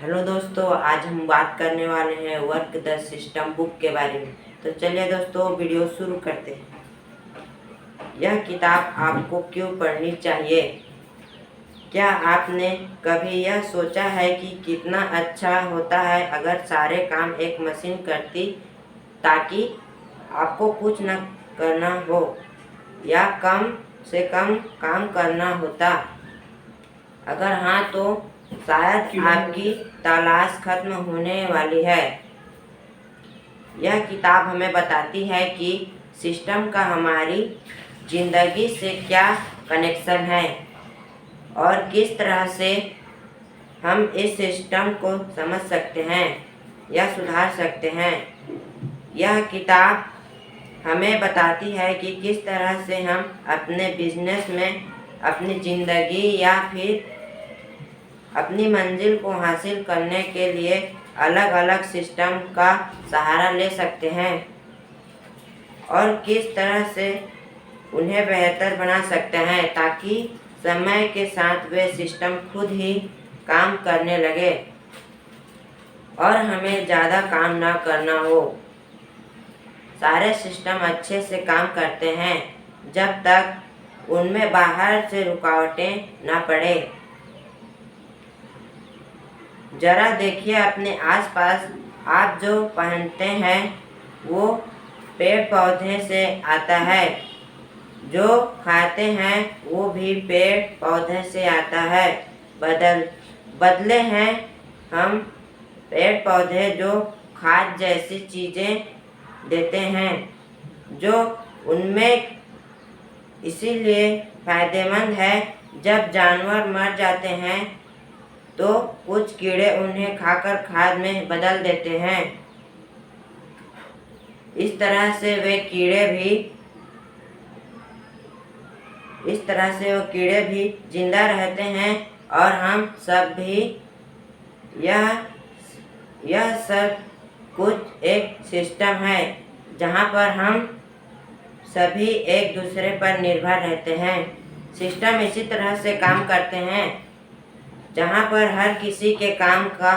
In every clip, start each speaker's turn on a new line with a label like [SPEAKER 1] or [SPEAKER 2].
[SPEAKER 1] Hello दोस्तों, आज हम बात करने वाले हैं वर्क द सिस्टम बुक के बारे में। तो चलिए दोस्तों, वीडियो शुरू करते हैं। यह किताब आपको क्यों पढ़नी चाहिए? क्या आपने कभी यह सोचा है कि कितना अच्छा होता है अगर सारे काम एक मशीन करती, ताकि आपको कुछ न करना हो या कम से कम काम करना होता? अगर हाँ, तो शायद आपकी तलाश खत्म होने वाली है। यह किताब हमें बताती है कि सिस्टम का हमारी ज़िंदगी से क्या कनेक्शन है और किस तरह से हम इस सिस्टम को समझ सकते हैं या सुधार सकते हैं। यह किताब हमें बताती है कि किस तरह से हम अपने बिजनेस में, अपनी ज़िंदगी या फिर अपनी मंजिल को हासिल करने के लिए अलग अलग सिस्टम का सहारा ले सकते हैं और किस तरह से उन्हें बेहतर बना सकते हैं, ताकि समय के साथ वे सिस्टम खुद ही काम करने लगे और हमें ज़्यादा काम ना करना हो। सारे सिस्टम अच्छे से काम करते हैं जब तक उनमें बाहर से रुकावटें ना पड़े। जरा देखिए अपने आसपास, आप जो पहनते हैं वो पेड़ पौधे से आता है, जो खाते हैं वो भी पेड़ पौधे से आता है। बदले हैं हम पेड़ पौधे जो खाद जैसी चीज़ें देते हैं, जो उनमें इसीलिए फायदेमंद है। जब जानवर मर जाते हैं तो कुछ कीड़े उन्हें खाकर खाद में बदल देते हैं। इस तरह से वो कीड़े भी जिंदा रहते हैं और हम सब भी। यह सब कुछ एक सिस्टम है जहाँ पर हम सभी एक दूसरे पर निर्भर रहते हैं। सिस्टम इसी तरह से काम करते हैं जहाँ पर हर किसी के काम का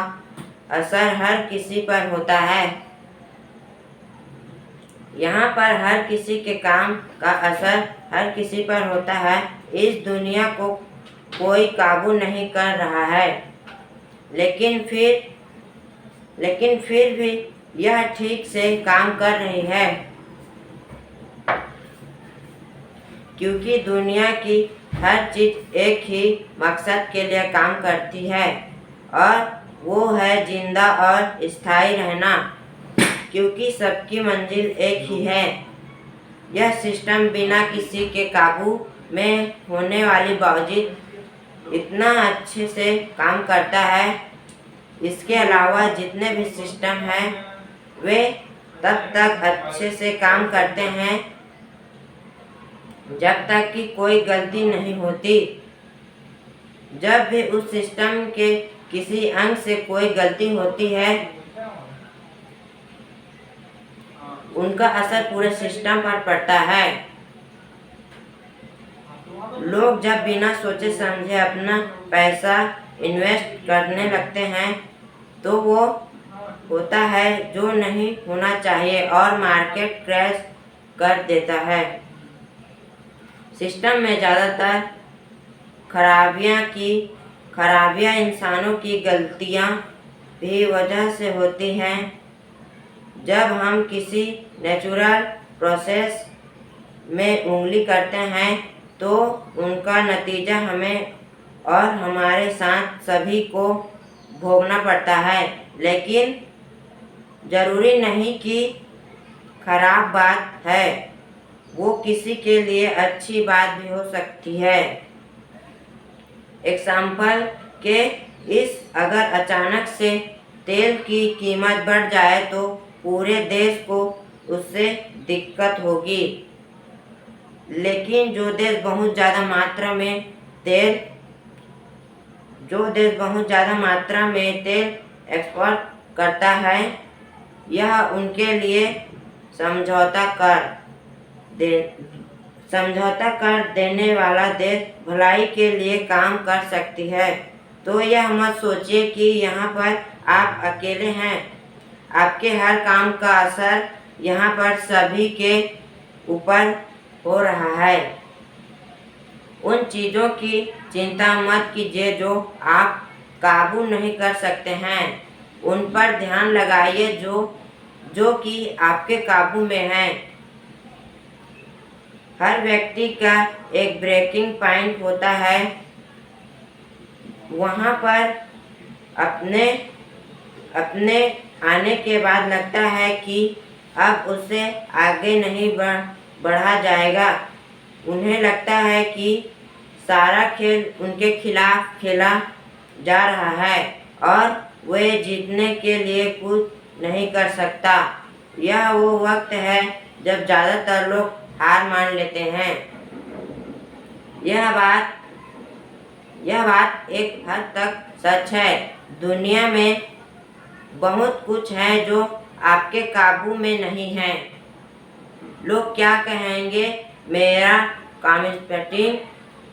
[SPEAKER 1] असर हर किसी पर होता है। यहाँ पर हर किसी के काम का असर हर किसी पर होता है। इस दुनिया को कोई काबू नहीं कर रहा है, लेकिन फिर भी यह ठीक से काम कर रही है, क्योंकि दुनिया की हर चीज़ एक ही मकसद के लिए काम करती है और वो है जिंदा और स्थायी रहना, क्योंकि सबकी मंजिल एक ही है। यह सिस्टम बिना किसी के काबू में होने वाली बावजूद इतना अच्छे से काम करता है। इसके अलावा जितने भी सिस्टम हैं वे तब तक अच्छे से काम करते हैं जब तक कि कोई गलती नहीं होती। जब भी उस सिस्टम के किसी अंग से कोई गलती होती है, उनका असर पूरे सिस्टम पर पड़ता है। लोग जब बिना सोचे समझे अपना पैसा इन्वेस्ट करने लगते हैं तो वो होता है जो नहीं होना चाहिए और मार्केट क्रैश कर देता है। सिस्टम में ज़्यादातर खराबियाँ इंसानों की गलतियाँ भी वजह से होती हैं। जब हम किसी नेचुरल प्रोसेस में उंगली करते हैं तो उनका नतीजा हमें और हमारे साथ सभी को भोगना पड़ता है। लेकिन ज़रूरी नहीं कि खराब बात है, वो किसी के लिए अच्छी बात भी हो सकती है। एग्जाम्पल के अगर अचानक से तेल की कीमत बढ़ जाए तो पूरे देश को उससे दिक्कत होगी, लेकिन जो देश बहुत ज़्यादा मात्रा में तेल एक्सपोर्ट करता है, यह उनके लिए समझौता कर देने वाला देश भलाई के लिए काम कर सकती है। तो यह मत सोचिए कि यहाँ पर आप अकेले हैं। आपके हर काम का असर यहाँ पर सभी के ऊपर हो रहा है। उन चीज़ों की चिंता मत कीजिए जो आप काबू नहीं कर सकते हैं। उन पर ध्यान लगाइए जो कि आपके काबू में है। हर व्यक्ति का एक ब्रेकिंग पॉइंट होता है। वहाँ पर अपने आने के बाद लगता है कि अब उसे आगे नहीं बढ़ा जाएगा। उन्हें लगता है कि सारा खेल उनके खिलाफ खेला जा रहा है और वे जीतने के लिए कुछ नहीं कर सकता। यह वो वक्त है जब ज़्यादातर लोग हार मान लेते हैं। यह बात एक हद तक सच है। दुनिया में बहुत कुछ है जो आपके काबू में नहीं है। लोग क्या कहेंगे, मेरा कॉम्पिटिटर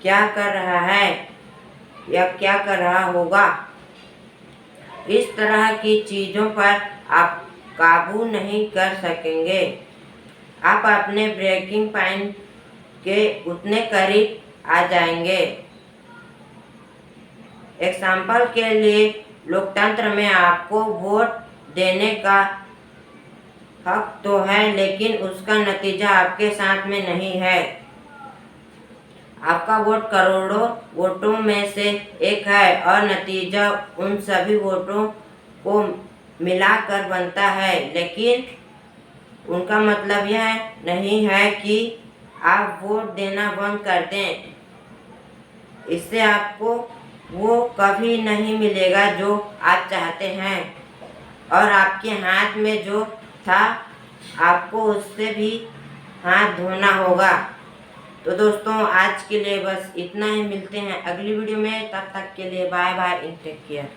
[SPEAKER 1] क्या कर रहा है या क्या कर रहा होगा। इस तरह की चीज़ों पर आप काबू नहीं कर सकेंगे। आप अपने ब्रेकिंग पॉइंट के उतने करीब आ जाएंगे। एग्जाम्पल के लिए, लोकतंत्र में आपको वोट देने का हक तो है, लेकिन उसका नतीजा आपके साथ में नहीं है। आपका वोट करोड़ों वोटों में से एक है और नतीजा उन सभी वोटों को मिलाकर बनता है, लेकिन उनका मतलब यह नहीं है कि आप वोट देना बंद कर दें। इससे आपको वो कभी नहीं मिलेगा जो आप चाहते हैं, और आपके हाथ में जो था आपको उससे भी हाथ धोना होगा। तो दोस्तों, आज के लिए बस इतना ही। मिलते हैं अगली वीडियो में। तब तक के लिए बाय बाय, टेक केयर।